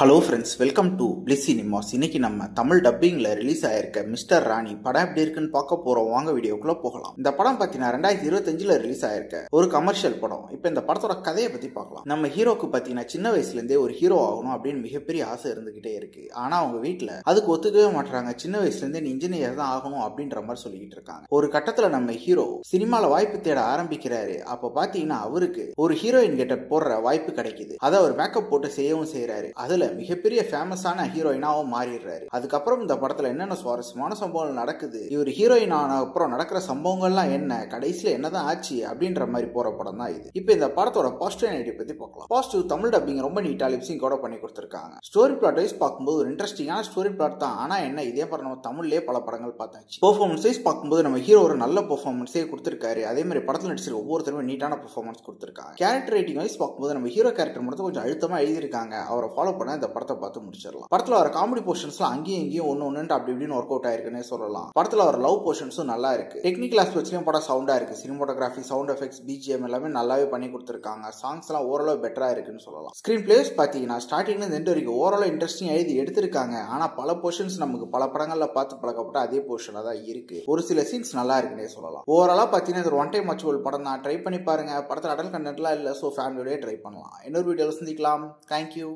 Hello friends, welcome to bliss cinemas. இன்னைக்கு நம்ம Tamil டப்பிங்ல release ஆயிருக்க மிஸ்டர் ராணி படம் எப்படி இருக்குன்னு பார்க்க போறோம். வாங்க வீடியோக்குள்ள போகலாம். இந்த படம் பார்த்தீங்கன்னா 2025ல ரிலீஸ் ஆயிருக்க ஒரு கமர்ஷியல் படம். இப்போ இந்த படத்தோட கதையை பத்தி பார்க்கலாம். நம்ம ஹீரோக்கு பார்த்தீங்கன்னா சின்ன வயசுல இருந்தே ஒரு ஹீரோ ஆகணும் அப்படின்னு மிகப்பெரிய ஆசை இருந்துகிட்டே இருக்கு. ஆனா அவங்க வீட்டுல அதுக்கு ஒத்துக்கவே மாட்டாங்க. சின்ன வயசுல இருந்தே நீ இன்ஜினியர் தான் ஆகணும் அப்படின்ற மாதிரி சொல்லிட்டு இருக்காங்க. ஒரு கட்டத்துல நம்ம ஹீரோ சினிமால வாய்ப்பு தேட ஆரம்பிக்கிறாரு. அப்ப பாத்தீங்கன்னா அவருக்கு ஒரு ஹீரோயின் கெட்ட போடுற வாய்ப்பு கிடைக்குது. அதை அவர் மேக்கப் போட்டு செய்யவும் செய்யறாரு. அதுல மிகப்பெரிய ஃபேமஸான ஹீரோயினாவும் மாறிடுறாரு. அதுக்கப்புறம் இந்த படத்துல என்னென்ன சுவாரஸ்யமான சம்பவங்கள் நடக்குது, இவர் ஹீரோயின் ஆன அப்புறம் நடக்கிற சம்பவங்கள்லாம் என்ன, கடைசியில என்னதான் ஆச்சு அப்படின்ற மாதிரி போற படம் தான் இது. இப்போ இந்த படத்தோட பாசிட்டிவ் நெகட்டிவ் பத்தி பார்க்கலாம். பாசிட்டிவ், தமிழ் டப்பிங் ரொம்ப நீட்டா லிப்சிங் கூட பண்ணி கொடுத்திருக்காங்க. ஸ்டோரி பிளாட் வைஸ் பார்க்கும்போது ஒரு இன்ட்ரெஸ்டிங்கான ஸ்டோரி பிளாட் தான். ஆனா என்ன, இதே படம் நம்ம தமிழ்லயே பல படங்கள் பார்த்தாச்சு. பெர்ஃபார்மன்ஸ் வைஸ் பார்க்கும்போது நம்ம ஹீரோ ஒரு நல்ல பெர்ஃபார்மன்ஸே கொடுத்திருக்காரு. அதே மாதிரி படத்துல நடிச்சிருக்க ஒவ்வொருத்தருமே நீட்டான பெர்ஃபார்மன்ஸ் கொடுத்திருக்காங்க. கேரக்டர் ரைட்டிங் வைஸ் பார்க்கும்போது நம்ம ஹீரோ கேரக்டர் மட்டும் கொஞ்சம் அழுத்தமா எழுதியிருக்காங்க. அவரை ஃபாலோ பண்ண இந்த படத்தை பார்த்து முடிச்சிடலாம். படத்துல வர காமெடி போர்ஷன்ஸ்லாம் அங்கேயும் இங்கேயும் ஒன்னு அப்படி இப்படின்னு ஒர்க் அவுட் ஆயிருக்குன்னு சொல்லலாம். படத்துல வர லவ் போர்ஷன்ஸும் நல்லா இருக்கு. டெக்னிக்கல் ஆஸ்பெக்ட்ஸ்லயும் படம் சவுண்டா இருக்கு. சினிமோட்டோகிராஃபி, சவுண்ட் எஃபெக்ட்ஸ், பிஜிஎம் எல்லாமே நல்லாவே பண்ணி கொடுத்திருக்காங்க. சாங்ஸ் எல்லாம் ஓரளவு பெட்டரா இருக்குன்னு சொல்லலாம். ஸ்கிரீன் பிளேஸ் பாத்தீங்கன்னா ஸ்டார்டிங்ல இருந்து எண்ட் வரைக்கும் ஓரளவு இன்ட்ரெஸ்டிங் எழுதி எடுத்திருக்காங்க. ஆனா பல போர்ஷன்ஸ் நமக்கு பல படங்கள்ல பார்த்து பழக்கப்பட்ட அதே போர்ஷனா தான் இருக்கு. ஒரு சில சீன்ஸ் நல்லா இருக்குன்னே சொல்லலாம். ஓவராலா பாத்தீங்கன்னா இது ஒரு ஒன் டைம் வாட்சபிள் படம் தான். ட்ரை பண்ணி பாருங்க. படத்துல அடல் கண்டென்ட்லாம் இல்ல, சோ ஃபேமிலியோடய ட்ரை பண்ணலாம். இன்னொரு வீடியோல சந்திக்கலாம். தேங்க்யூ.